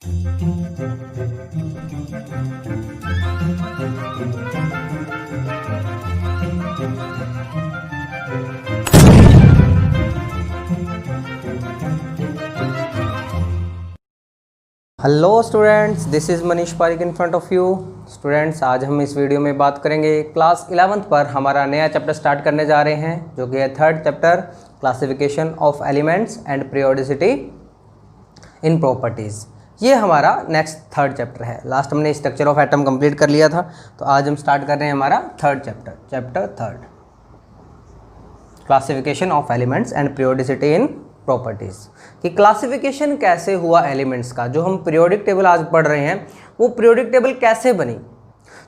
Hello students, this is Manish Parik in front of you. Students, आज हम इस वीडियो में बात करेंगे क्लास 11th पर हमारा नया चैप्टर स्टार्ट करने जा रहे हैं, जो कि है third chapter, classification of elements and periodicity in properties. ये हमारा नेक्स्ट थर्ड चैप्टर है। लास्ट हमने स्ट्रक्चर ऑफ एटम कंप्लीट कर लिया था, तो आज हम स्टार्ट कर रहे हैं हमारा third chapter third, classification of elements and periodicity in properties. कि क्लासिफिकेशन कैसे हुआ एलिमेंट्स का, जो हम पीरियोडिक टेबल आज पढ़ रहे हैं वो पीरियोडिक टेबल कैसे बनी।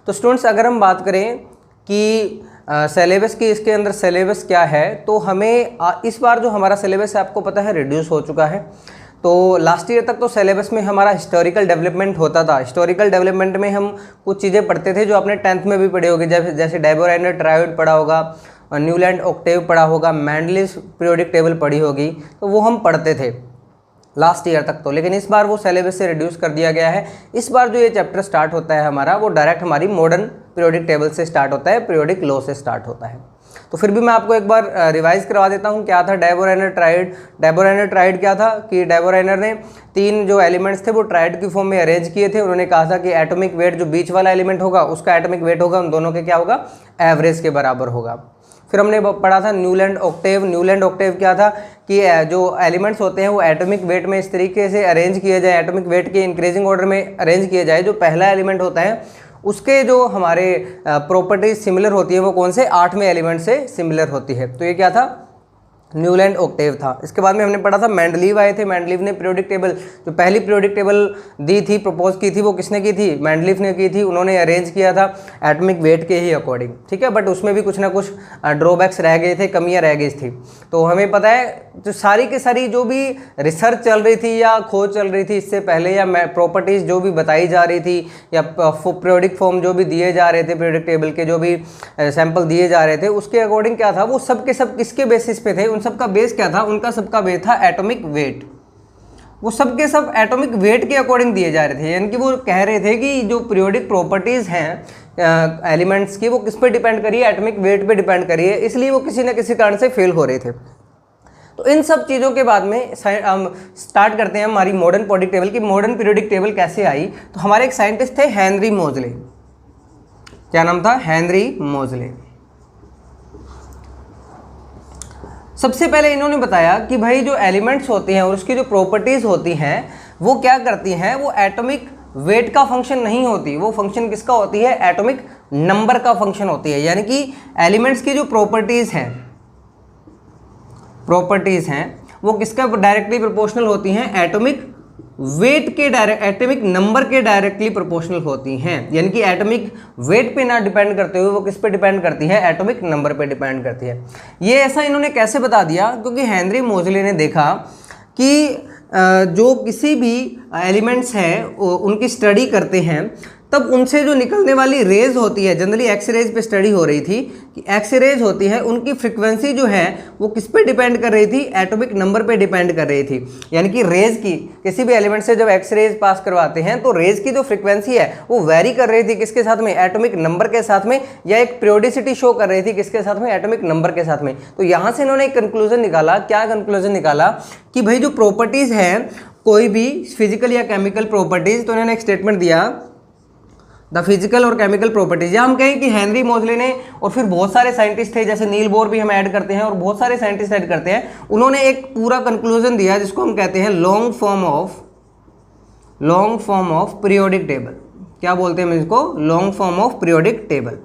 तो स्टूडेंट्स, अगर हम बात करें कि सिलेबस की, इसके अंदर सिलेबस क्या है, तो हमें इस बार जो हमारा सिलेबस है आपको पता है रिड्यूस हो चुका है। तो लास्ट ईयर तक तो सिलेबस में हमारा हिस्टोरिकल डेवलपमेंट होता था। हिस्टोरिकल डेवलपमेंट में हम कुछ चीज़ें पढ़ते थे जो आपने 10th में भी पढ़े होंगे, जैसे डायबोराइनर ट्रायोड पढ़ा होगा, न्यूलैंड ऑक्टेव पढ़ा होगा, मैंडलिस पीरियोडिक टेबल पढ़ी होगी, तो वो हम पढ़ते थे लास्ट ईयर तक तो। लेकिन इस बार वो सिलेबस से रिड्यूस कर दिया गया है। इस बार जो ये चैप्टर स्टार्ट होता है हमारा, वो डायरेक्ट हमारी मॉडर्न पीरियोडिक टेबल से स्टार्ट होता है, पीरियोडिक लॉ से स्टार्ट होता है। तो फिर भी मैं आपको एक बार रिवाइज करवा देता हूँ क्या था डायबोराइनर ट्राइड। डायबोराइनर ट्राइड क्या था कि डायबोराइनर ने 3 जो एलिमेंट्स थे वो ट्राइड की फॉर्म में अरेंज किए थे। उन्होंने कहा था कि एटॉमिक वेट जो बीच वाला एलिमेंट होगा उसका एटॉमिक वेट होगा उन दोनों के क्या होगा, एवरेज के बराबर होगा। फिर हमने पढ़ा था न्यूलैंड ऑक्टेव। न्यूलैंड ऑक्टेव क्या था कि जो एलिमेंट्स होते हैं वो एटॉमिक वेट में इस तरीके से अरेंज किए जाए, एटॉमिक वेट के इंक्रीजिंग ऑर्डर में अरेंज किए जाए, जो पहला एलिमेंट होता है उसके जो हमारे प्रॉपर्टीज सिमिलर होती है वो कौन से, 8वें एलिमेंट से सिमिलर होती है। तो ये क्या था, न्यूलैंड ऑक्टेव था। इसके बाद में हमने पढ़ा था मेंडलीव आए थे। मेंडलीव ने पीरियोडिक टेबल, जो पहली पीरियोडिक टेबल दी थी, प्रपोज की थी, वो किसने की थी, मेंडलीव ने की थी। उन्होंने अरेंज किया था एटॉमिक वेट के ही अकॉर्डिंग, ठीक है। बट उसमें भी कुछ ना कुछ ड्रॉबैक्स रह गए थे, कमियां रह गई थी। तो हमें पता है जो सारी की सारी जो भी रिसर्च चल रही थी या खोज चल रही थी इससे पहले, या प्रॉपर्टीज़ जो भी बताई जा रही थी, या पीरियोडिक फॉर्म जो भी दिए जा रहे थे, पीरियोडिक टेबल के जो भी सैंपल दिए जा रहे थे, उसके अकॉर्डिंग क्या था, वो सब के सब किसके बेसिस पे थे, उन सबका बेस क्या था, उनका सबका बेस था एटॉमिक वेट। वो सब के सब एटॉमिक वेट के अकॉर्डिंग दिए जा रहे थे। यानी कि वो कह रहे थे कि जो पीरियोडिक प्रॉपर्टीज़ हैं एलिमेंट्स की, वो किस पे डिपेंड करिए, एटॉमिक वेट पे डिपेंड करिए, इसलिए वो किसी न किसी कारण से फेल हो रहे थे। तो इन सब चीज़ों के बाद में हम स्टार्ट करते हैं हमारी मॉडर्न पीरियोडिक टेबल की। मॉडर्न पीरियोडिक टेबल कैसे आई, तो हमारे एक साइंटिस्ट थे हेनरी मोजले। क्या नाम था, हेनरी मोजले। सबसे पहले इन्होंने बताया कि भाई जो एलिमेंट्स होते हैं और उसकी जो प्रॉपर्टीज़ होती हैं वो क्या करती हैं, वो एटॉमिक वेट का फंक्शन नहीं होती, वो फंक्शन किसका होती है, एटॉमिक नंबर का फंक्शन होती है। यानी कि एलिमेंट्स की जो प्रॉपर्टीज़ हैं वो किसका डायरेक्टली प्रोपोर्शनल होती हैं, एटॉमिक वेट के एटॉमिक नंबर के डायरेक्टली प्रोपोर्शनल होती हैं। यानी कि एटॉमिक वेट पे ना डिपेंड करते हुए वो किस पे डिपेंड करती है, एटॉमिक नंबर पे डिपेंड करती है। ये ऐसा इन्होंने कैसे बता दिया, क्योंकि हेनरी मोजले ने देखा कि जो किसी भी एलिमेंट्स हैं उनकी स्टडी करते हैं तब उनसे जो निकलने वाली रेज होती है, जनरली एक्स रेज पे स्टडी हो रही थी कि एक्स रेज होती है, उनकी फ्रिक्वेंसी जो है वो किस पे डिपेंड कर रही थी, एटॉमिक नंबर पे डिपेंड कर रही थी। यानी कि रेज की, किसी भी एलिमेंट से जब एक्स रेज पास करवाते हैं तो रेज की जो फ्रिक्वेंसी है वो वेरी कर रही थी किसके साथ में, एटॉमिक नंबर के साथ में, या एक पीरियोडिसिटी शो कर रही थी किसके साथ में, एटॉमिक नंबर के साथ में। तो यहाँ से इन्होंने एक कंक्लूजन निकाला। क्या कंक्लूजन निकाला कि भाई जो प्रॉपर्टीज़ हैं कोई भी फिजिकल या केमिकल प्रॉपर्टीज़, तो इन्होंने एक स्टेटमेंट दिया, द फिजिकल और केमिकल प्रॉपर्टीज, या हम कहें कि हेनरी मोजले ने, और फिर बहुत सारे साइंटिस्ट थे, जैसे नील बोर भी हम ऐड करते हैं और बहुत सारे साइंटिस्ट ऐड करते हैं, उन्होंने एक पूरा कंक्लूजन दिया जिसको हम कहते हैं long form of periodic table. क्या बोलते हैं इसको, long form of periodic table.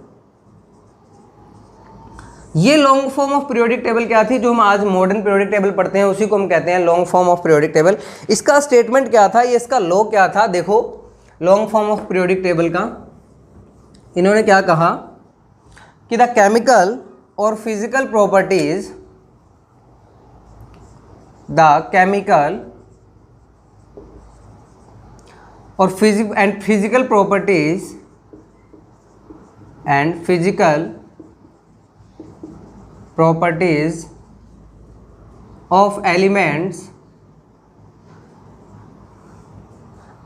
ये long form of periodic table क्या थी, जो हम आज मॉडर्न पीरियोडिक टेबल पढ़ते हैं उसी को हम कहते हैं long form of periodic table. इसका स्टेटमेंट क्या था, ये इसका लॉ क्या था, देखो long form of periodic table का इन्होंने क्या कहा कि द केमिकल और फिजिकल प्रॉपर्टीज, द केमिकल और physical properties of elements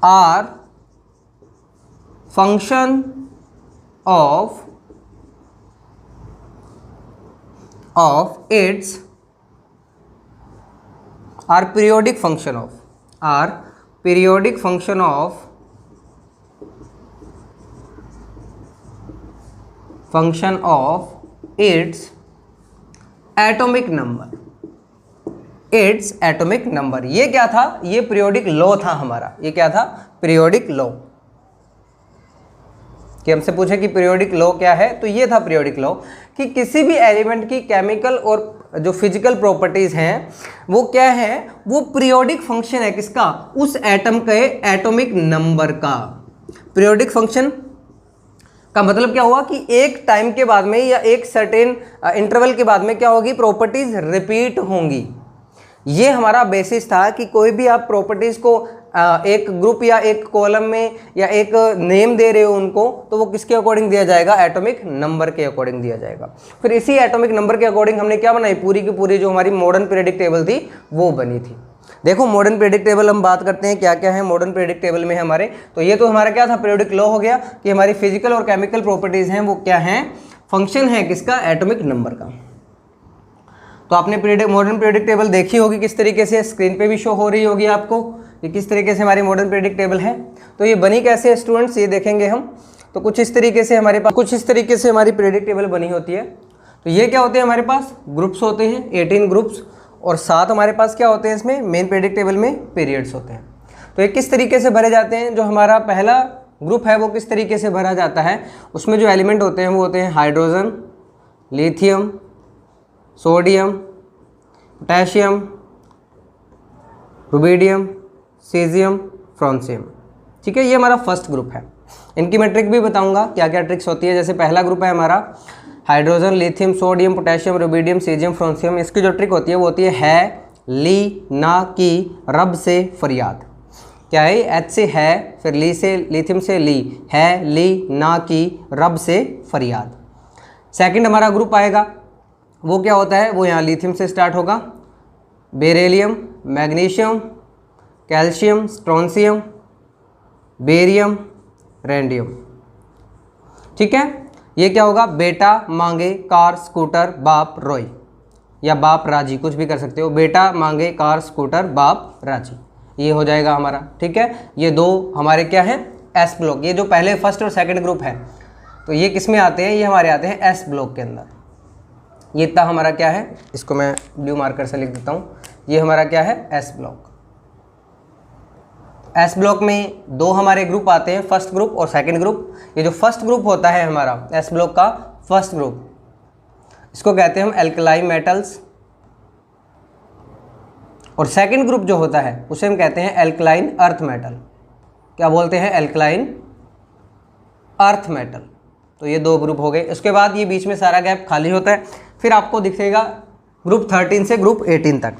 are function of its are periodic function of its atomic number. ये क्या था? ये पीरियोडिक लॉ था हमारा। ये क्या था? Periodic law. कि हमसे पूछे कि पीरियोडिक लॉ क्या है, तो ये था पीरियोडिक लॉ कि किसी भी एलिमेंट की केमिकल और जो फिजिकल प्रॉपर्टीज हैं वो क्या है? वो पीरियोडिक फंक्शन है किसका? उस एटम के एटॉमिक नंबर का। पीरियोडिक फंक्शन का मतलब क्या हुआ कि एक टाइम के बाद में या एक सर्टेन इंटरवल के बाद में क्या होगी? प्रॉपर्टीज रिपीट होंगी। ये हमारा बेसिस था कि कोई भी आप प्रॉपर्टीज को एक ग्रुप या एक कॉलम में या एक नेम दे रहे हो उनको, तो वो किसके अकॉर्डिंग दिया जाएगा? एटॉमिक नंबर के अकॉर्डिंग दिया जाएगा। फिर इसी एटॉमिक नंबर के अकॉर्डिंग हमने क्या बनाई? पूरी की पूरी जो हमारी मॉडर्न पीरियोडिक टेबल थी वो बनी थी। देखो मॉडर्न पीरियोडिक टेबल हम बात करते हैं क्या क्या है मॉडर्न पीरियोडिक टेबल में हमारे। तो ये तो हमारा क्या था? पीरियोडिक लॉ हो गया कि हमारी फिजिकल और केमिकल प्रॉपर्टीज हैं वो क्या हैं? फंक्शन है किसका? एटॉमिक नंबर का। तो आपने मॉडर्न पीरियोडिक टेबल देखी होगी किस तरीके से, स्क्रीन पे भी शो हो रही होगी आपको कि किस तरीके से हमारी मॉडर्न पीरियोडिक टेबल है। तो ये बनी कैसे है स्टूडेंट्स, ये देखेंगे हम। तो कुछ इस तरीके से हमारे पास हमारी पीरियोडिक टेबल बनी होती है। तो ये क्या होते हैं? हमारे पास ग्रुप्स होते हैं 18 ग्रुप्स, और साथ हमारे पास क्या होते हैं इसमें? मेन पीरियोडिक टेबल में पीरियड्स होते हैं। तो ये किस तरीके से भरे जाते हैं? जो हमारा पहला ग्रुप है वो किस तरीके से भरा जाता है? उसमें जो एलिमेंट होते हैं वो होते हैं hydrogen, lithium, sodium, potassium, rubidium, caesium, francium. ठीक है, ये हमारा फर्स्ट ग्रुप है। इनकी मैं ट्रिक भी बताऊंगा क्या क्या ट्रिक्स होती है। जैसे पहला ग्रुप है हमारा hydrogen, lithium, sodium, potassium, rubidium, caesium, francium. इसकी जो ट्रिक होती है वो होती है ली ना की रब से फरियाद। क्या है? एच से है, फिर ली से, लिथियम से ली, है ली ना की रब से फरियाद। सेकंड हमारा ग्रुप आएगा वो क्या होता है? वो यहाँ लिथियम से स्टार्ट होगा, बेरिलियम, मैग्नीशियम, कैल्शियम, स्ट्रोंसियम, बेरियम, रेंडियम। ठीक है, ये क्या होगा? बेटा मांगे कार स्कूटर बाप रोई, या बाप राजी, कुछ भी कर सकते हो। बेटा मांगे कार स्कूटर बाप राजी, ये हो जाएगा हमारा। ठीक है, ये दो हमारे क्या है? S block. ये जो पहले फर्स्ट और सेकंड ग्रुप है तो ये किस में आते हैं? ये हमारे आते हैं एस ब्लॉक के अंदर। ये इतना हमारा क्या है? इसको मैं ब्लू मार्कर से लिख देता हूँ। ये हमारा क्या है? S block. एस ब्लॉक में दो हमारे ग्रुप आते हैं, फर्स्ट ग्रुप और सेकंड ग्रुप। ये जो फर्स्ट ग्रुप होता है हमारा एस ब्लॉक का फर्स्ट ग्रुप, इसको कहते हैं हम एल्कलाइन मेटल्स। और सेकंड ग्रुप जो होता है उसे हम कहते हैं एल्कलाइन अर्थ मेटल। क्या बोलते हैं? Alkaline earth metal. तो ये दो ग्रुप हो गए। उसके बाद ये बीच में सारा गैप खाली होता है। फिर आपको दिखेगा ग्रुप 13 से ग्रुप 18 तक।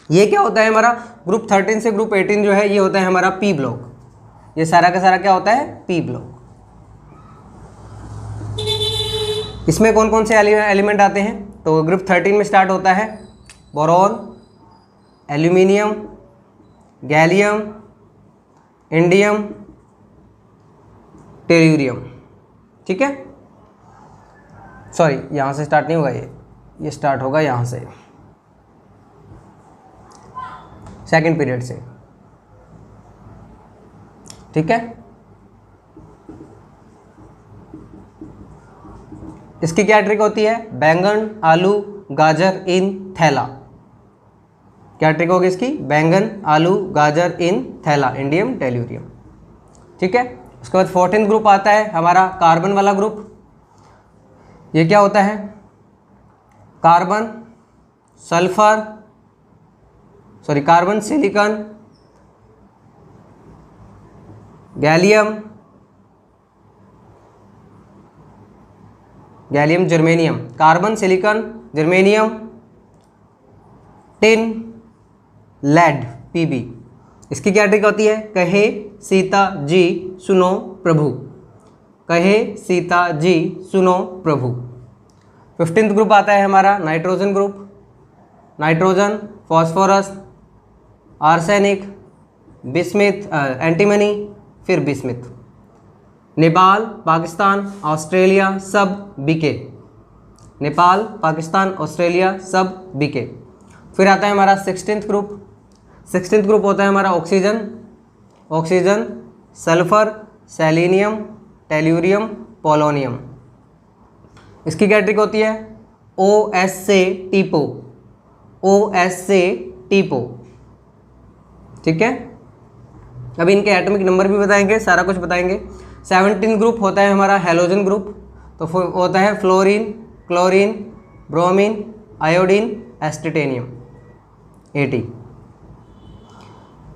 ये क्या होता है हमारा? ग्रुप 13 से ग्रुप 18 जो है ये होता है हमारा पी ब्लॉक। ये सारा का सारा क्या होता है? P block. इसमें कौन कौन से एलिमेंट आते हैं? तो ग्रुप 13 में स्टार्ट होता है boron, aluminium, gallium, indium, tellurium. ठीक है, सॉरी यहाँ से स्टार्ट नहीं होगा, ये स्टार्ट होगा यहाँ से, सेकंड पीरियड से। ठीक है, इसकी क्या ट्रिक होती है? बैंगन, आलू, गाजर इन थैला। क्या ट्रिक होगी इसकी? बैंगन, आलू, गाजर इन थैला, इंडियम, टेल्यूरियम। ठीक है, उसके बाद 14th ग्रुप आता है हमारा कार्बन वाला ग्रुप। ये क्या होता है? Carbon, sulphur, sorry carbon, silicon, gallium, germanium. Carbon, silicon, germanium, tin, lead, PB. इसकी क्या ट्रिक होती है? कहे सीता जी सुनो प्रभु, कहे सीता जी सुनो प्रभु। 15th ग्रुप आता है हमारा nitrogen group. Nitrogen, phosphorus, arsenic, bismuth, antimony, फिर बिस्मिथ। नेपाल, पाकिस्तान, ऑस्ट्रेलिया सब बीके। नेपाल, पाकिस्तान, ऑस्ट्रेलिया सब बीके। फिर आता है हमारा 16th ग्रुप। 16th ग्रुप होता है हमारा oxygen, oxygen, sulphur, selenium, tellurium, polonium. इसकी कैटेगरी होती है OS से टीपो, OS से टीपो। ठीक है, अभी इनके एटॉमिक नंबर भी बताएंगे, सारा कुछ बताएंगे। 17 ग्रुप होता है हमारा हैलोजन ग्रुप, तो होता है फ्लोरीन, क्लोरीन, ब्रोमीन, आयोडीन, एस्टिटेनियम, 80।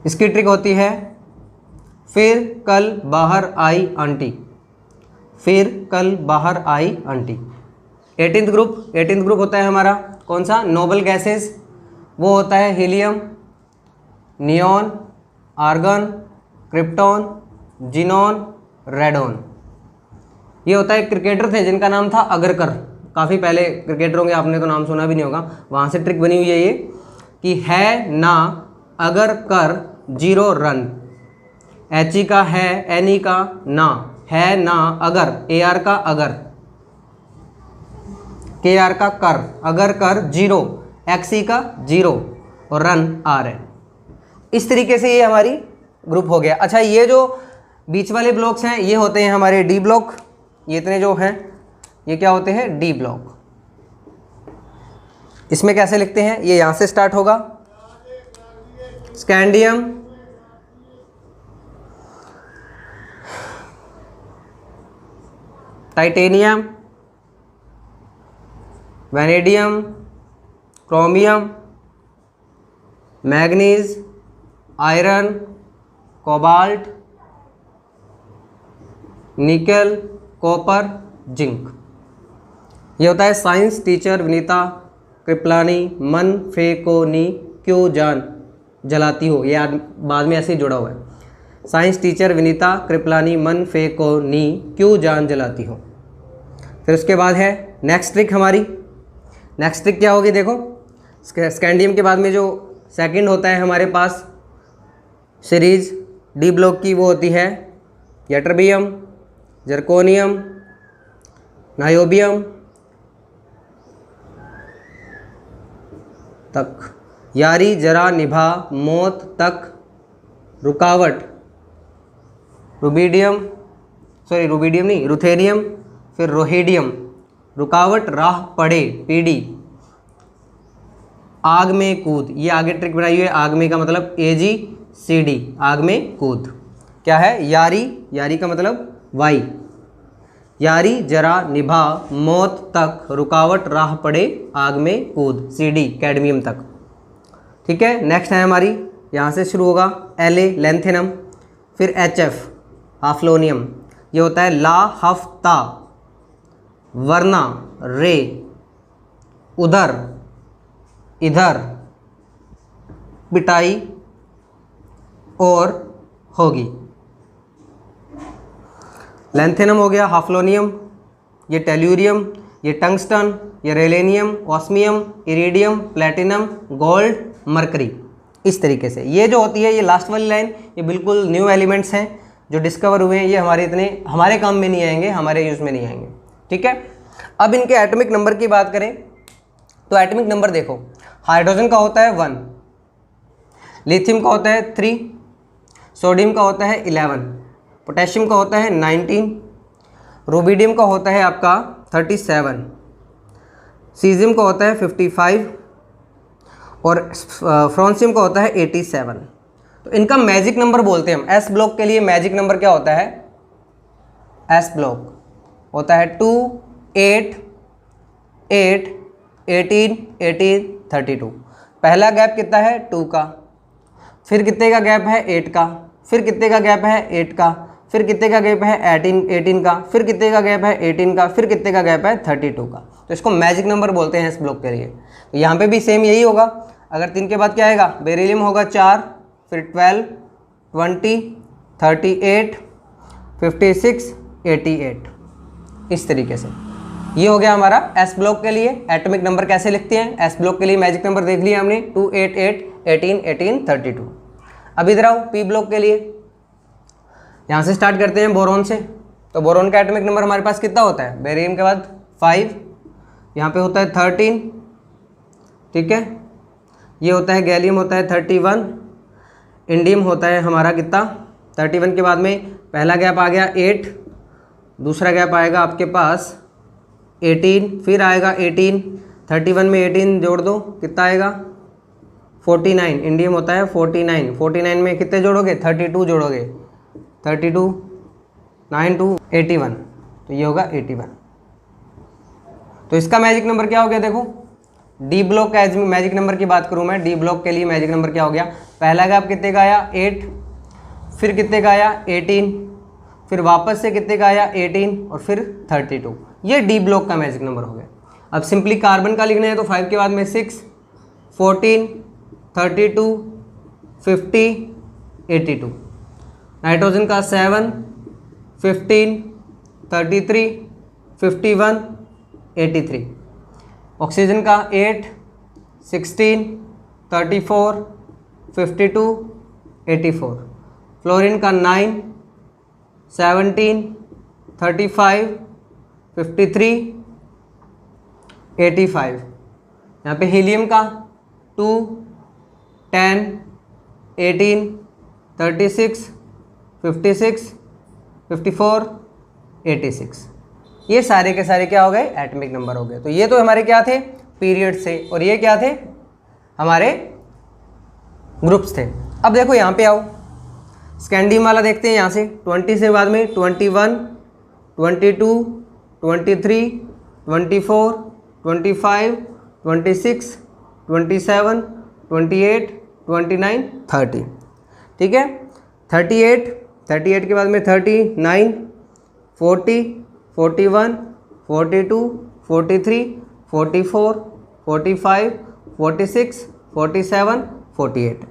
इसकी ट्रिक होती है फिर कल बाहर आई आंटी, फिर कल बाहर आई aunty. 18th group, 18th group होता है हमारा कौन सा, नोबल गैसेस। वो होता है helium, neon, argon, krypton, xenon, radon. ये होता है, क्रिकेटर थे जिनका नाम था अगरकर, काफ़ी पहले क्रिकेटर होंगे, आपने तो नाम सुना भी नहीं होगा। वहाँ से ट्रिक बनी हुई है ये कि है ना अगर कर 0 रन, HE का है, NE का ना, है ना अगर, AR का अगर, KR का कर, अगर कर 0, XE का 0 और रन R है। इस तरीके से ये हमारी ग्रुप हो गया। अच्छा, ये जो बीच वाले ब्लॉक्स हैं ये होते हैं हमारे डी ब्लॉक। ये इतने जो हैं ये क्या होते हैं, डी ब्लॉक। इसमें कैसे लिखते हैं, ये यहाँ से स्टार्ट होगा, scandium, titanium, vanadium, chromium, manganese, iron, cobalt, निकल, कॉपर, जिंक। ये होता है साइंस टीचर विनीता कृपलानी मन फे को नी क्यों जान जलाती हो, ये बाद में ऐसे ही जुड़ा हुआ है। साइंस टीचर विनीता कृपलानी मन फे को नी क्यों जान जलाती हो। फिर उसके बाद है नेक्स्ट ट्रिक हमारी। नेक्स्ट ट्रिक क्या होगी, देखो स्कैंडियम के बाद में जो सेकंड होता है हमारे पास सीरीज डी ब्लॉक की, वो होती है यटरबियम, जर्कोनियम, नायोबियम तक, यारी जरा निभा मौत तक, रुकावट, रुबीडियम, सॉरी रुबीडियम नहीं, रुथेनियम, फिर रोहिडियम, रुकावट राह पड़े, पीडी, आग में कूद। ये आगे ट्रिक बनाई हुई है, आग में का मतलब AGCD, आग में कूद। क्या है, यारी, यारी का मतलब वाई, यारी जरा निभा मौत तक, रुकावट राह पड़े, आग में कूद, CD कैडमियम तक। ठीक है, नेक्स्ट है हमारी, यहाँ से शुरू होगा La लेंथेनम, फिर HF हाफ्लोनियम, ये होता है ला हफ्ता, वरना, रे, उधर, इधर, पिटाई और होगी। लेंथेनम हो गया, हाफ्लोनियम, ये टेल्यूरियम, ये टंगस्टन, ये rhenium, osmium, iridium, platinum, gold, mercury. इस तरीके से ये जो होती है, ये लास्ट वाली लाइन, ये बिल्कुल न्यू एलिमेंट्स हैं जो डिस्कवर हुए हैं। ये हमारे काम में नहीं आएंगे, हमारे यूज़ में नहीं आएंगे। ठीक है, अब इनके एटॉमिक नंबर की बात करें तो एटॉमिक नंबर देखो, हाइड्रोजन का होता है 1, लिथियम का होता है 3, सोडियम का होता है 11, पोटेशियम का होता है 19, रुबिडियम का होता है आपका 37, सीजियम का होता है 55 और फ्रांसियम का होता है 87। तो इनका मैजिक नंबर बोलते हैं हम। एस ब्लॉक के लिए मैजिक नंबर क्या होता है, एस ब्लॉक होता है 2, 8, 8, 18, 18, 32। पहला गैप कितना है 2 का, फिर कितने का गैप है 8 का, फिर कितने का गैप है 8 का, फिर कितने का गैप है 18 का, फिर कितने का गैप है 18 का, फिर कितने का गैप है 32 का। तो इसको मैजिक नंबर बोलते हैं इस ब्लॉक के लिए। तो यहाँ पे भी सेम यही होगा। अगर 3 के बाद क्या आएगा, बेरिलियम होगा 4, फिर 12, 20, 38, 56, 88। इस तरीके से ये हो गया हमारा एस ब्लॉक के लिए। एटॉमिक नंबर कैसे लिखते हैं, एस ब्लॉक के लिए मैजिक नंबर देख लिया हमने 2, 8, 8, 18, 18, 32। अब इधर आओ पी ब्लॉक के लिए, यहाँ से स्टार्ट करते हैं बोरोन से। तो बोरोन का एटॉमिक नंबर हमारे पास कितना होता है, बेरियम के बाद 5, यहाँ पे होता है 13, ठीक है। ये होता है गैलियम होता है 31, इंडियम होता है हमारा कितना 31 के बाद में पहला गैप आ गया 8, दूसरा गैप आएगा आपके पास 18, फिर आएगा 18, 31 में 18 जोड़ दो कितना आएगा 49, इंडियम होता है 49, 49 में कितने जोड़ोगे 32 जोड़ोगे, 32 9 2 81, तो ये होगा 81। तो इसका मैजिक नंबर क्या हो गया, देखो डी ब्लॉक का मैजिक नंबर की बात करूँ मैं, डी ब्लॉक के लिए मैजिक नंबर क्या हो गया, पहला गैप कितने का आया 8, फिर कितने का आया 18, फिर वापस से कितने का आया 18 और फिर 32, ये डी ब्लॉक का मैजिक नंबर हो गया। अब सिंपली कार्बन का लिखना है तो 5 के बाद में 6, 14, 32, 50, 82, नाइट्रोजन का 7, 15, 33, 51, 83, ऑक्सीजन का 8, 16, 34, 52, 84, फ्लोरीन का 9, 17, 35, 53, 85, यहाँ पे हीलियम का 2, 10, 18, 36, 56, 54, 86, ये सारे के सारे क्या हो गए एटॉमिक नंबर हो गए। तो ये तो हमारे क्या थे पीरियड से, और ये क्या थे हमारे ग्रुप्स थे। अब देखो यहाँ पे आओ स्कैंडियम वाला देखते हैं, यहाँ से 20 से बाद में 21, 22, 23, 24, 25, 26, 27, 28, 29, 30, ठीक है। 38 के बाद में 39, 40, 41, 42, 43, 44, 45, 46, 47, 48।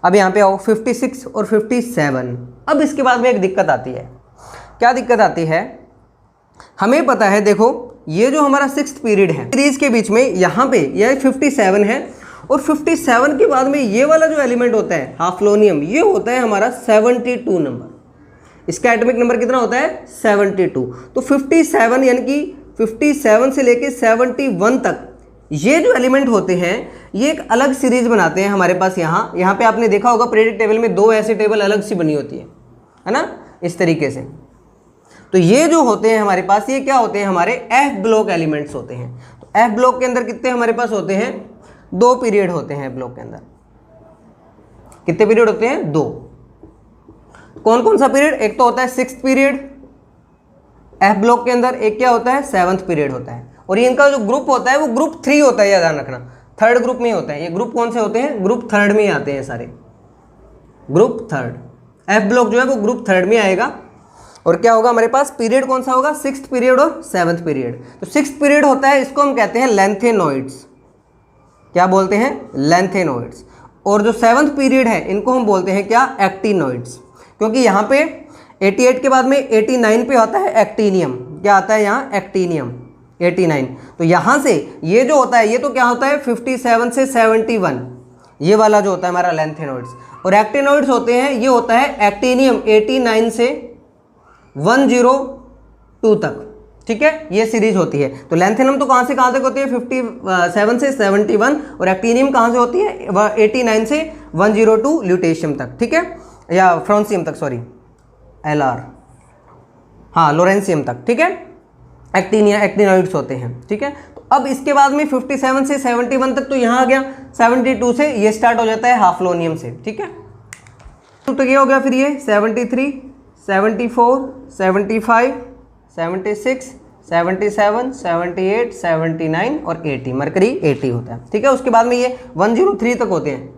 अब यहाँ पे आओ 56 और 57। अब इसके बाद में एक दिक्कत आती है, क्या दिक्कत आती है, हमें पता है देखो ये जो हमारा 6th पीरियड है सीरीज के बीच में यहाँ पे यह 57 है, और 57 के बाद में ये वाला जो एलिमेंट होता है हाफ्लोनियम, ये होता है हमारा 72 नंबर। इसका एटॉमिक नंबर कितना होता है 72। तो 57 यानी कि 57 से लेके 71 तक ये जो एलिमेंट होते हैं ये एक अलग सीरीज बनाते हैं हमारे पास। यहाँ पे आपने देखा होगा पीरियोडिक टेबल में 2 ऐसे टेबल अलग सी बनी होती है ना, इस तरीके से। तो ये जो होते हैं हमारे पास ये क्या होते हैं हमारे एफ ब्लॉक एलिमेंट्स होते हैं। तो एफ ब्लॉक के अंदर कितने हमारे पास होते हैं 2 पीरियड होते हैं। एफ ब्लॉक के अंदर कितने पीरियड होते हैं 2। कौन कौन सा पीरियड, एक तो होता है 6th पीरियड एफ ब्लॉक के अंदर, एक क्या होता है 7th पीरियड होता है। और ये इनका जो ग्रुप होता है वो ग्रुप 3 होता है, ध्यान रखना 3rd ग्रुप में होता है। ये ग्रुप कौन से होते हैं, ग्रुप 3rd में ही आते हैं सारे, ग्रुप 3rd। एफ ब्लॉक जो है वो ग्रुप 3rd में आएगा। और क्या होगा हमारे पास पीरियड कौन सा होगा 6th पीरियड और 7th पीरियड। तो 6th पीरियड होता है, इसको हम कहते हैं लेंथेनॉइड्स। क्या बोलते हैं लेंथेनॉइड्स। और जो 7th पीरियड है इनको हम बोलते हैं क्या एक्टिनॉइड्स, क्योंकि यहाँ पे 88 के बाद में 89 पे होता है एक्टीनियम। क्या आता है यहाँ एक्टीनियम 89। तो यहाँ से ये जो होता है ये तो क्या होता है 57 से 71, ये वाला जो होता है हमारा लेंथेनॉइड्स। और एक्टिनॉइड्स होते हैं ये होता है एक्टीनियम 89 से 102 तक, ठीक है, ये सीरीज होती है। तो लेंथेनम तो कहाँ से कहाँ तक होती है 57 से 71, और एक्टीनियम कहाँ से होती है 89 से 102 ल्यूटेशियम तक, ठीक है, या फ्रांसियम तक, सॉरी LR, हाँ लोरेंसियम तक, ठीक है। एक्टिनॉइड्स होते हैं, ठीक है। तो अब इसके बाद में 57 से 71 तक तो यहाँ आ गया, 72 से ये स्टार्ट हो जाता है हाफ्लोनियम से, ठीक है। तो ये हो गया फिर ये 73, 74, 75, 76, 77, 78, 79 और 80, मरकरी 80 होता है, ठीक है। उसके बाद में ये 103 तक होते हैं,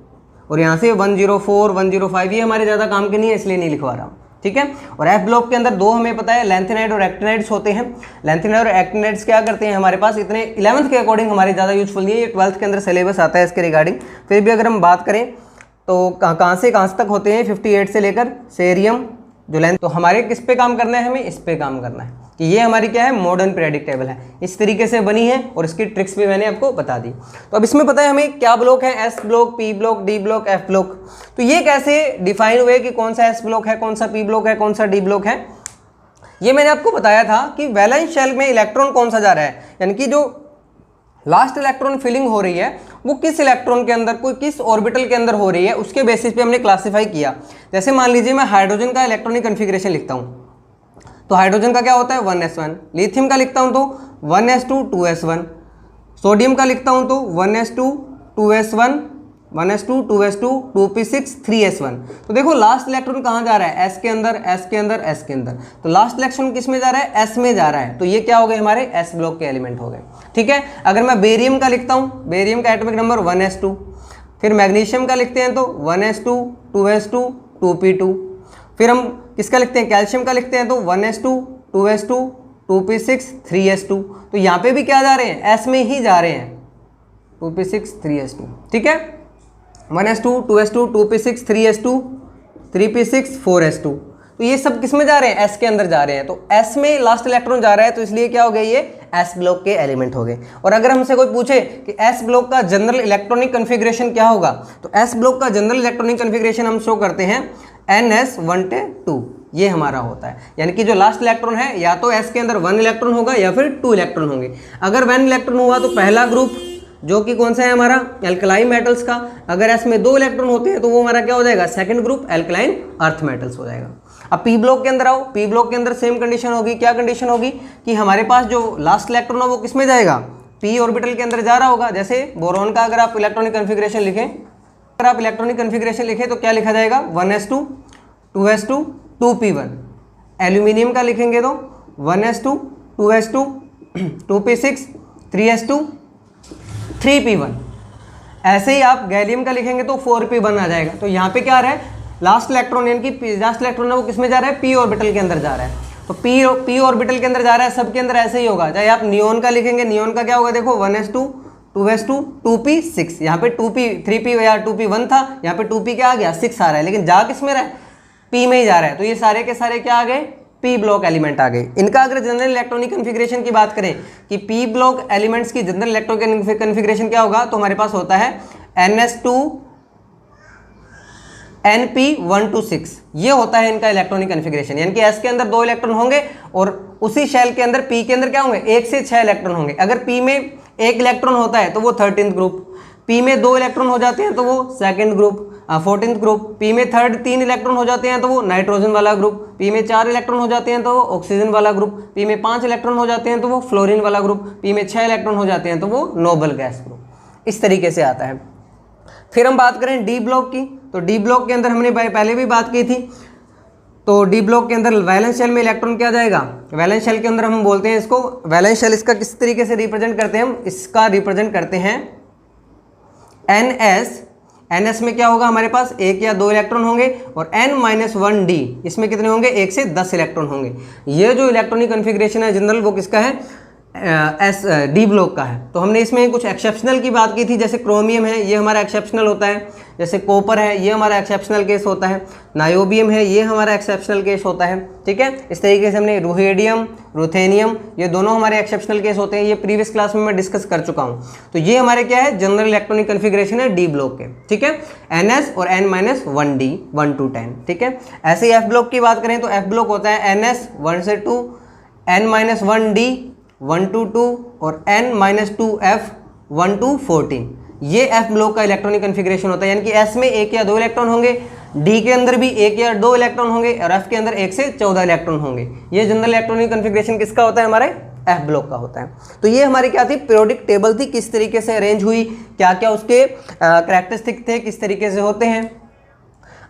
और यहाँ से 104, 105 ये हमारे ज़्यादा काम के नहीं है इसलिए नहीं लिखवा रहा हूँ, ठीक है। और एफ ब्लॉक के अंदर 2 हमें पता है लेंथेनाइड और एक्टिनाइड्स होते हैं। लेंथेनाइड और एक्टिनाइड्स क्या करते हैं हमारे पास, इतने 11th के अकॉर्डिंग हमारे ज़्यादा यूजफुल नहीं है, ये 12th के अंदर सिलेबस आता है इसके रिगार्डिंग। फिर भी अगर हम बात करें तो कहाँ से कहाँ तक होते हैं 58 से लेकर सेरियम जो लेंथ, तो हमारे किस पे काम करना है, हमें इस पे काम करना है, कि ये हमारी क्या है, मॉडर्न पीरियोडिक टेबल है, इस तरीके से बनी है और इसकी ट्रिक्स भी मैंने आपको बता दी। तो अब इसमें पता है हमें क्या ब्लॉक है, S block, P block, D block, F block. तो ये कैसे डिफाइन हुए कि कौन सा एस ब्लॉक है, कौन सा पी ब्लॉक है, कौन सा डी ब्लॉक है। ये मैंने आपको बताया था कि वैलेंस शेल में इलेक्ट्रॉन कौन सा जा रहा है, यानी कि जो लास्ट इलेक्ट्रॉन फिलिंग हो रही है वो किस इलेक्ट्रॉन के अंदर, कोई किस ऑर्बिटल के अंदर हो रही है, उसके बेसिस पे हमने क्लासीफाई किया। जैसे मान लीजिए मैं हाइड्रोजन का इलेक्ट्रॉनिक कन्फिग्रेशन लिखता हूँ, तो हाइड्रोजन का क्या होता है 1s1, लिथियम का लिखता हूँ तो 1s2 2s1, सोडियम का लिखता हूँ तो 1s2 2s1 1s2 2s2 2p6 3s1। तो देखो लास्ट इलेक्ट्रॉन कहाँ जा रहा है, s के अंदर, s के अंदर, s के अंदर। तो लास्ट इलेक्ट्रॉन किस में जा रहा है, s में जा रहा है। तो ये क्या हो गए, हमारे s ब्लॉक के एलिमेंट हो गए। ठीक है, अगर मैं बेरियम का लिखता हूँ, बेरियम का एटॉमिक नंबर 1s2, फिर मैग्नीशियम का लिखते हैं तो 1s2 2s2 2p2, फिर हम किसका लिखते हैं, कैल्शियम का लिखते हैं तो 1s2 2s2 2p6 3s2। तो यहाँ पे भी क्या जा रहे हैं, s में ही जा रहे हैं, 2p6 3s2। ठीक है, 1s2 2s2 2p6 3s2 3p6 4s2। तो ये सब किस में जा रहे हैं, s के अंदर जा रहे हैं। तो s में लास्ट इलेक्ट्रॉन जा रहा है, तो इसलिए क्या हो गए, ये s ब्लॉक के एलिमेंट हो गए। और अगर हमसे कोई पूछे कि s ब्लॉक का जनरल इलेक्ट्रॉनिक कन्फिग्रेशन क्या होगा, तो s ब्लॉक का जनरल इलेक्ट्रॉनिक कन्फिग्रेशन हम शो करते हैं ns1 ये हमारा होता है। यानी कि जो लास्ट इलेक्ट्रॉन है या तो s के अंदर 1 इलेक्ट्रॉन होगा या फिर 2 इलेक्ट्रॉन होंगे। अगर 1 इलेक्ट्रॉन हुआ तो पहला ग्रुप जो कि कौन सा है हमारा, एल्कलाइन मेटल्स का। अगर s में 2 इलेक्ट्रॉन होते हैं तो वो हमारा क्या हो जाएगा, second group alkaline earth metals हो जाएगा। अब p ब्लॉक के अंदर आओ, p ब्लॉक के अंदर सेम कंडीशन होगी। क्या कंडीशन होगी कि हमारे पास जो लास्ट इलेक्ट्रॉन है वो किस में जाएगा, p ऑर्बिटल के अंदर जा रहा होगा। जैसे बोरॉन का अगर आप इलेक्ट्रॉनिक कन्फिग्रेशन लिखें, अगर आप इलेक्ट्रॉनिक कन्फिग्रेशन लिखें तो क्या लिखा जाएगा, 1s2 2s2 2p1। एल्यूमिनियम का लिखेंगे तो 1s2 2s2 2p6 3s2 3p1। ऐसे ही आप गैलियम का लिखेंगे तो 4p1 आ जाएगा। तो यहाँ पे क्या आ रहा है, लास्ट इलेक्ट्रॉन यानी कि लास्ट इलेक्ट्रॉन है वो किस में जा रहा है, p ऑर्बिटल के अंदर जा रहा है। तो p ऑर्बिटल के अंदर जा रहा है, सबके अंदर ऐसे ही होगा। चाहे आप नियोन का लिखेंगे, नियोन का क्या होगा, देखो 1s2 2s2 2p6। यहाँ पे 2p 3p या 2p1 था, यहाँ पे 2p क्या आ गया 6 आ रहा है, लेकिन जा किस में रहा है, p में ही जा रहा है। तो ये सारे के सारे क्या आ गए, p ब्लॉक एलिमेंट आ गए। इनका अगर जनरल इलेक्ट्रॉनिक कन्फिग्रेशन की बात करें कि p ब्लॉक एलिमेंट्स की जनरल इलेक्ट्रॉनिक कन्फिग्रेशन क्या होगा, तो हमारे पास होता है ns2 np126। ये होता है इनका इलेक्ट्रॉनिक कन्फिग्रेशन। यानी कि s के अंदर 2 इलेक्ट्रॉन होंगे और उसी शेल के अंदर p के अंदर क्या होंगे, 1 से 6 इलेक्ट्रॉन होंगे। अगर p में 1 इलेक्ट्रॉन होता है तो वो 13th ग्रुप, p में 2 इलेक्ट्रॉन हो जाते हैं तो वो second group 14th group, p में 3 इलेक्ट्रॉन हो जाते हैं तो वो नाइट्रोजन वाला ग्रुप, p में 4 इलेक्ट्रॉन हो जाते हैं तो वो ऑक्सीजन वाला ग्रुप, p में 5 इलेक्ट्रॉन हो जाते हैं तो वो फ्लोरीन वाला ग्रुप, p में 6 इलेक्ट्रॉन हो जाते हैं तो वो नोबल गैस ग्रुप। इस तरीके से आता है। फिर हम बात करें डी ब्लॉक की, तो डी ब्लॉक के अंदर हमने पहले भी बात की थी। तो डी ब्लॉक के अंदर वैलेंस शेल में इलेक्ट्रॉन क्या जाएगा, वैलेंस शेल के अंदर हम बोलते हैं इसको वैलेंस शेल। इसका किस तरीके से रिप्रेजेंट करते हैं हम, इसका रिप्रेजेंट करते हैं ns। ns में क्या होगा, हमारे पास 1 या 2 इलेक्ट्रॉन होंगे और n-1d, इसमें कितने होंगे, 1 से 10 इलेक्ट्रॉन होंगे। ये जो इलेक्ट्रॉनिक कन्फिग्रेशन है जनरल वो किसका है, डी ब्लॉक का है। तो हमने इसमें कुछ एक्सेप्शनल की बात की थी, जैसे क्रोमियम है ये हमारा एक्सेप्शनल होता है, जैसे कॉपर है ये हमारा एक्सेप्शनल केस होता है, नायोबियम है ये हमारा एक्सेप्शनल केस होता है। ठीक है, इस तरीके से हमने रुहेडियम, रुथेनियम, ये दोनों हमारे एक्सेप्शनल केस होते हैं। ये प्रीवियस क्लास में मैं डिस्कस कर चुका हूँ। तो ये हमारे क्या है, जनरल इलेक्ट्रॉनिक कन्फिग्रेशन है डी ब्लॉक के। ठीक है, ns और n-1d 1 to 10। ठीक है, ऐसे ही एफ ब्लॉक की बात करें तो एफ ब्लॉक होता है ns 1 से 2, n-1d 1 to 2 और n-2f 1 to 14। ये f ब्लॉक का इलेक्ट्रॉनिक कन्फिग्रेशन होता है। यानी कि s में 1 या 2 इलेक्ट्रॉन होंगे, d के अंदर भी 1 या 2 इलेक्ट्रॉन होंगे और f के अंदर 1 से 14 इलेक्ट्रॉन होंगे। ये जनरल इलेक्ट्रॉनिक कन्फिग्रेशन किसका होता है, हमारे f ब्लॉक का होता है। तो ये हमारी क्या थी, पीरियोडिक टेबल थी, किस तरीके से अरेंज हुई, क्या क्या उसके कैरेक्टरिस्टिक थे, किस तरीके से होते हैं।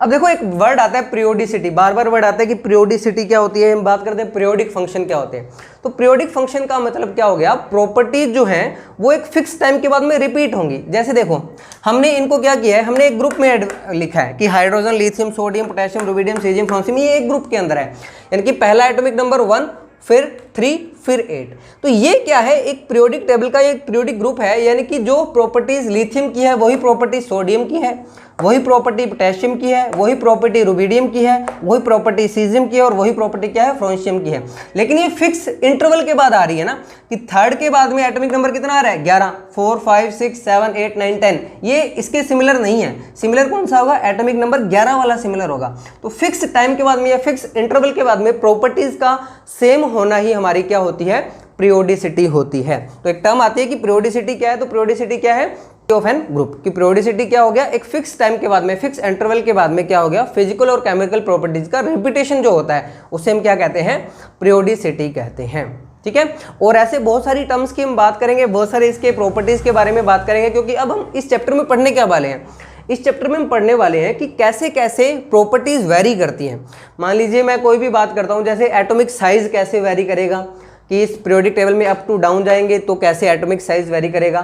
अब देखो एक वर्ड आता है पीरियोडिसिटी, बार बार वर्ड आता है कि पीरियोडिसिटी क्या होती है। हम बात करते हैं पीरियोडिक फंक्शन क्या होते हैं। तो पीरियोडिक फंक्शन का मतलब क्या हो गया, प्रॉपर्टीज जो है वो एक फिक्स टाइम के बाद में रिपीट होंगी। जैसे देखो हमने इनको क्या किया है, हमने एक ग्रुप में लिखा है कि hydrogen, lithium, sodium, potassium, rubidium, caesium, francium, ये एक ग्रुप के अंदर है। यानी कि पहला एटॉमिक नंबर 1, फिर 3, फिर 8। तो ये क्या है, एक पीरियोडिक टेबल का एक पीरियोडिक ग्रुप है, यानी कि जो प्रॉपर्टीज लिथियम की है वही प्रॉपर्टी सोडियम की है, वही प्रॉपर्टी पोटेशियम की है, वही प्रॉपर्टी रुबिडियम की है, वही प्रॉपर्टी सीजियम की है, और वही प्रॉपर्टी क्या है, फ्रांसियम की है। लेकिन ये फिक्स इंटरवल के बाद आ रही है ना, कि थर्ड के बाद में एटॉमिक नंबर कितना आ रहा है, 11, 4, 5, 6, 7, 8, 9, 10। ये इसके सिमिलर नहीं है। सिमिलर कौन सा होगा, एटॉमिक नंबर 11 वाला सिमिलर होगा। तो फिक्स टाइम के बाद में या फिक्स इंटरवल के बाद में प्रॉपर्टीज का सेम होना ही हमारी क्या होती है, पीरियोडिसिटी होती है। तो एक टर्म आती है कि पीरियोडिसिटी क्या है, तो पीरियोडिसिटी क्या है, ऑफ एन ग्रुप की पीरियोडिसिटी क्या हो गया, एक फिक्स टाइम के बाद में, फिक्स इंटरवल के बाद में क्या हो गया, फिजिकल और केमिकल प्रॉपर्टीज का रिपीटेशन जो होता है उसे हम क्या कहते हैं, पीरियोडिसिटी कहते हैं। ठीक है, और ऐसे बहुत सारी टर्म्स की हम बात करेंगे, बहुत सारे इसके प्रॉपर्टीज के बारे में बात करेंगे, क्योंकि अब हम इस चैप्टर में पढ़ने क्या वाले हैं, इस चैप्टर में हम पढ़ने वाले हैं कि कैसे कैसे प्रॉपर्टीज वेरी करती हैं। मान लीजिए मैं कोई भी बात करता हूं, जैसे एटॉमिक साइज कैसे वेरी करेगा, कि इस पीरियोडिक टेबल में अप टू डाउन जाएंगे तो कैसे एटॉमिक साइज वेरी करेगा,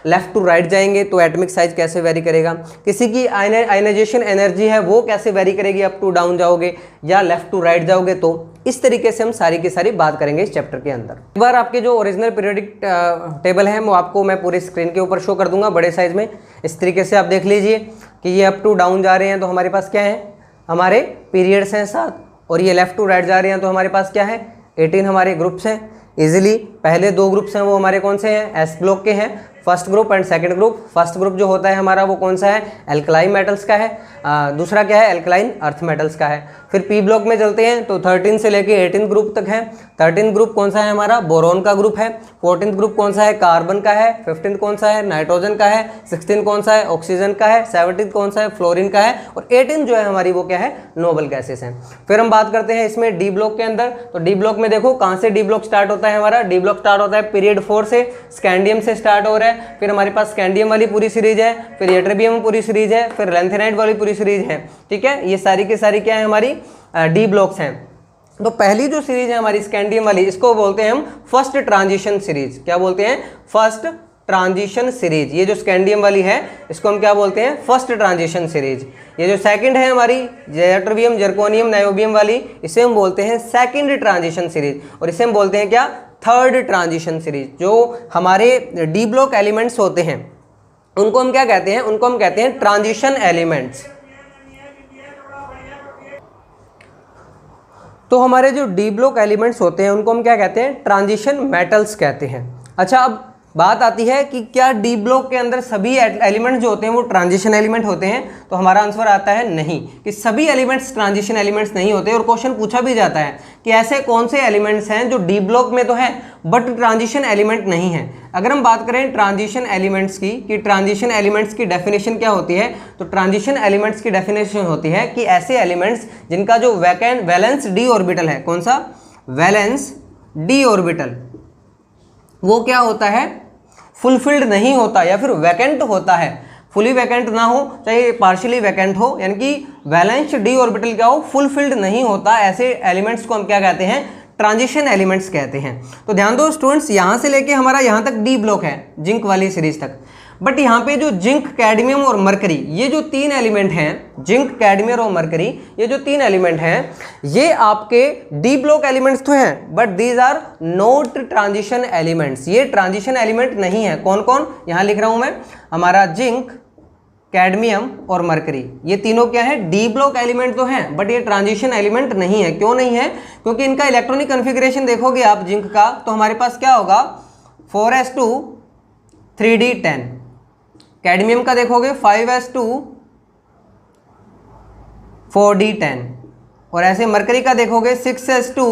लेफ्ट टू राइट जाएंगे तो एटॉमिक साइज कैसे वेरी करेगा, किसी की आयनाइजेशन एनर्जी है वो कैसे वेरी करेगी अप टू डाउन जाओगे या लेफ्ट टू राइट जाओगे। तो इस तरीके से हम सारी की सारी बात करेंगे इस चैप्टर के अंदर। एक बार आपके जो ओरिजिनल पीरियोडिक टेबल है वो आपको मैं पूरी स्क्रीन के ऊपर शो कर दूंगा बड़े साइज में। इस तरीके से आप देख लीजिए कि ये अप टू डाउन जा रहे हैं तो हमारे पास क्या है, हमारे पीरियड्स हैं 7, और ये लेफ्ट टू राइट जा रहे हैं तो हमारे पास क्या है, 18 हमारे ग्रुप्स हैं। इजीली पहले 2 ग्रुप्स हैं वो हमारे कौन से हैं, एस ब्लॉक के हैं, first group and second group. First group जो होता है हमारा वो कौन सा है, एल्कलाइन मेटल्स का है, दूसरा क्या है, एल्कलाइन अर्थ मेटल्स का है। फिर पी ब्लॉक में चलते हैं तो 13 से लेके 18 ग्रुप तक है। 13 ग्रुप कौन सा है हमारा, बोरोन का ग्रुप है। 14 ग्रुप कौन सा है, कार्बन का है। 15 कौन सा है, नाइट्रोजन का है। 16 कौन सा है, ऑक्सीजन का है। 17 कौन सा है, फ्लोरीन का है। और 18 जो है हमारी वो क्या है, नोबल गैसेस हैं। फिर हम बात करते हैं इसमें डी ब्लॉक के अंदर, तो डी ब्लॉक में देखो कहाँ से डी ब्लॉक स्टार्ट होता है हमारा, डी ब्लॉक स्टार्ट होता है पीरियड 4 से, स्कैंडियम से स्टार्ट हो रहा है। फिर हमारे पास स्कैंडियम वाली पूरी सीरीज है, फिर यट्रिबियम पूरी सीरीज है, फिर लैंथेनाइट वाली पूरी सीरीज है। ठीक है, ये सारी की सारी क्या है, हमारी डी ब्लॉक्स हैं। तो पहली जो सीरीज है हमारी स्कैंडियम वाली, इसको बोलते हैं हम फर्स्ट ट्रांजिशन सीरीज। क्या बोलते हैं, फर्स्ट ट्रांजिशन सीरीज। ये जो स्कैंडियम वाली है इसको हम क्या बोलते हैं, फर्स्ट ट्रांजिशन सीरीज। ये जो सेकंड है हमारी यट्रिबियम, जर्कोनियम, नायोबियम वाली, इसे हम बोलते हैं सेकंड ट्रांजिशन सीरीज। और इसे हम बोलते हैं क्या, थर्ड ट्रांजिशन सीरीज। जो हमारे डी ब्लॉक एलिमेंट्स होते हैं उनको हम क्या कहते हैं, उनको हम कहते हैं ट्रांजिशन एलिमेंट्स। तो हमारे जो डी ब्लॉक एलिमेंट्स होते हैं उनको हम क्या कहते हैं, ट्रांजिशन मेटल्स कहते हैं। अच्छा, अब बात आती है कि क्या डी ब्लॉक के अंदर सभी एलिमेंट्स जो होते हैं वो ट्रांजिशन एलिमेंट होते हैं, तो हमारा आंसर आता है नहीं, कि सभी एलिमेंट्स ट्रांजिशन एलिमेंट्स नहीं होते। और क्वेश्चन पूछा भी जाता है कि ऐसे कौन से एलिमेंट्स हैं जो डी ब्लॉक में तो हैं बट ट्रांजिशन एलिमेंट नहीं है। अगर हम बात करें ट्रांजिशन एलिमेंट्स की, कि ट्रांजिशन एलिमेंट्स की डेफिनेशन क्या होती है, तो ट्रांजिशन एलिमेंट्स की डेफिनेशन होती है कि ऐसे एलिमेंट्स जिनका जो वैलेंस डी ऑर्बिटल है, कौन सा, वैलेंस डी ऑर्बिटल, वो क्या होता है, फुलफिल्ड नहीं होता या फिर वैकेंट होता है। फुली वैकेंट ना हो, चाहे पार्शियली वैकेंट हो, यानी कि वैलेंस डी ऑर्बिटल क्या हो, फुलफिल्ड नहीं होता, ऐसे एलिमेंट्स को हम क्या कहते हैं, ट्रांजिशन एलिमेंट्स कहते हैं। तो ध्यान दो स्टूडेंट्स, यहाँ से लेके हमारा यहाँ तक डी ब्लॉक है, जिंक वाली सीरीज तक। बट यहाँ पे जो जिंक, कैडमियम और मरकरी, ये जो 3 एलिमेंट हैं, जिंक, कैडमियम और मरकरी, ये जो 3 एलिमेंट हैं, ये आपके डी ब्लॉक एलिमेंट्स तो हैं but these are not transition elements. ये ट्रांजिशन एलिमेंट नहीं है। कौन कौन, यहाँ लिख रहा हूँ मैं, हमारा जिंक, कैडमियम और मरकरी, ये तीनों क्या है, डी ब्लॉक एलिमेंट तो हैं बट ये ट्रांजिशन एलिमेंट नहीं है। क्यों नहीं है, क्योंकि इनका इलेक्ट्रॉनिक कन्फिग्रेशन देखोगे आप जिंक का, तो हमारे पास क्या होगा, 4s2 3d10। कैडमियम का देखोगे 5s2 4d10, और ऐसे मरकरी का देखोगे 6s2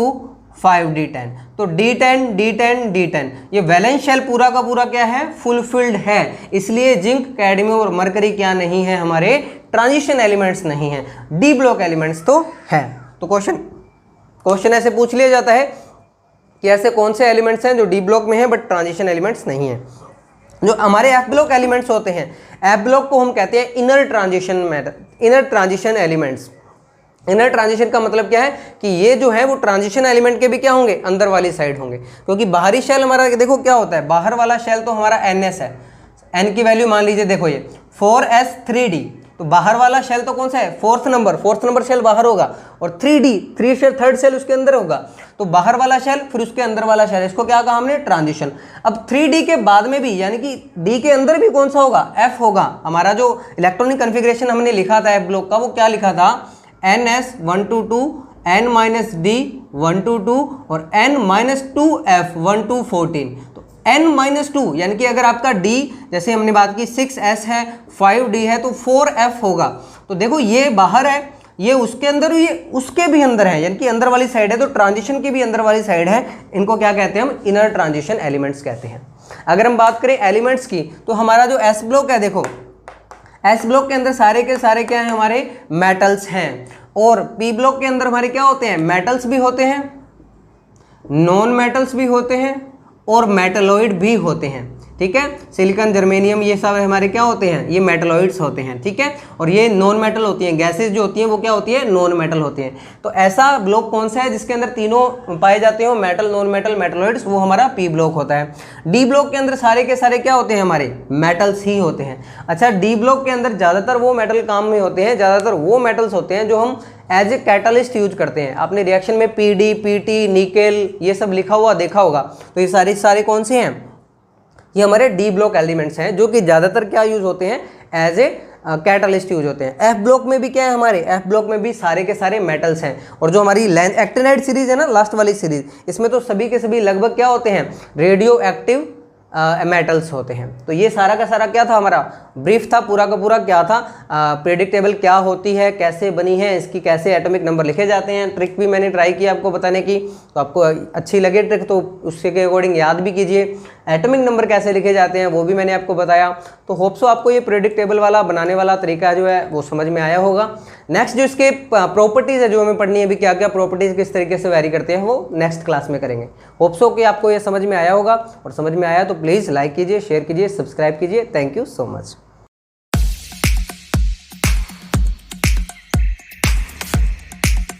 5d10। तो d10 d10 d10, ये वैलेंस शेल पूरा का पूरा क्या है, फुलफिल्ड है। इसलिए जिंक, कैडमियम और मरकरी क्या नहीं है, हमारे ट्रांजिशन एलिमेंट्स नहीं है, डी ब्लॉक एलिमेंट्स तो है। तो क्वेश्चन ऐसे पूछ लिया जाता है कि ऐसे कौन से एलिमेंट्स हैं जो डी ब्लॉक में है बट ट्रांजिशन एलिमेंट्स नहीं है। जो हमारे एफ ब्लॉक एलिमेंट्स होते हैं, एफ ब्लॉक को हम कहते हैं inner transition elements. Inner transition का मतलब क्या है कि ये जो है वो ट्रांजिशन एलिमेंट के भी क्या होंगे, अंदर वाली साइड होंगे। क्योंकि बाहरी शेल हमारा देखो क्या होता है, बाहर वाला शेल तो हमारा NS है, N की वैल्यू मान लीजिए देखो ये 4s3d, तो बाहर वाला शेल तो कौन सा है, फोर्थ नंबर शेल बाहर होगा, और 3D थर्ड शेल उसके अंदर होगा। तो बाहर वाला शेल फिर उसके अंदर वाला शेल, इसको क्या कहा हमने, ट्रांजिशन। अब 3D के बाद में भी यानी कि D के अंदर भी कौन सा होगा, F होगा। हमारा जो इलेक्ट्रॉनिक कन्फिग्रेशन हमने लिखा था F ब्लॉक का, वो क्या लिखा था, NS122 N-D 122 और N-2F 1 to 14। तो N-2 यानी कि अगर आपका D जैसे हमने बात की 6S है, 5D है, तो 4F होगा। तो देखो ये बाहर है, ये उसके अंदर, ये उसके भी अंदर है, यानी कि अंदर वाली साइड है, तो ट्रांजिशन की भी अंदर वाली साइड है। इनको क्या कहते हैं हम, इनर ट्रांजिशन एलिमेंट्स कहते हैं। अगर हम बात करें एलिमेंट्स की, तो हमारा जो S ब्लॉक है, देखो S ब्लॉक के अंदर सारे के सारे क्या हैं, हमारे मेटल्स हैं। और P ब्लॉक के अंदर हमारे क्या होते हैं, मेटल्स भी होते हैं, नॉन मेटल्स भी होते हैं, और मेटलॉइड भी होते हैं। ठीक है, सिलिकॉन, जर्मेनियम, ये सब हमारे क्या होते हैं, ये मेटलॉइड्स होते हैं। ठीक है, और ये नॉन मेटल होती हैं, गैसेस जो होती हैं वो क्या होती है, नॉन मेटल होती हैं। तो ऐसा ब्लॉक कौन सा है जिसके अंदर तीनों पाए जाते हो, मेटल, नॉन मेटल, मेटलॉइड्स, वो हमारा P ब्लॉक होता है। D ब्लॉक के अंदर सारे के सारे क्या होते हैं, हमारे मेटल्स ही होते हैं। अच्छा, D ब्लॉक के अंदर ज़्यादातर वो मेटल काम में होते हैं, ज़्यादातर वो मेटल्स होते हैं जो हम एज ए कैटलिस्ट यूज करते हैं। आपने रिएक्शन में PD, PT, निकेल ये सब लिखा हुआ देखा होगा। तो ये सारे कौन से हैं, ये हमारे D ब्लॉक एलिमेंट्स हैं, जो कि ज़्यादातर क्या यूज होते हैं, एज ए कैटलिस्ट यूज होते हैं। F ब्लॉक में भी क्या है, हमारे F ब्लॉक में भी सारे के सारे मेटल्स हैं। और जो हमारी एक्टिनाइड सीरीज है ना, लास्ट वाली सीरीज, इसमें तो सभी के सभी लगभग क्या होते हैं, रेडियो एक्टिव मेटल्स होते हैं। तो ये सारा का सारा क्या था, हमारा ब्रीफ था, पूरा का पूरा क्या था, पीरियोडिक टेबल क्या होती है, कैसे बनी है, इसकी कैसे एटॉमिक नंबर लिखे जाते हैं। ट्रिक भी मैंने ट्राई की आपको बताने की, तो आपको अच्छी लगे ट्रिक तो उसके अकॉर्डिंग याद भी कीजिए। एटॉमिक नंबर कैसे लिखे जाते हैं वो भी मैंने आपको बताया। तो होप सो आपको ये पीरियोडिक टेबल वाला बनाने वाला तरीका जो है वो समझ में आया होगा। नेक्स्ट जो इसके प्रॉपर्टीज़ है जो हमें पढ़नी है, अभी क्या क्या प्रॉपर्टीज़ किस तरीके से वैरी करते हैं, वो नेक्स्ट क्लास में करेंगे। होप सो कि आपको ये समझ में आया होगा, और समझ में आया तो प्लीज़ लाइक कीजिए, शेयर कीजिए, सब्सक्राइब कीजिए। Thank you so much.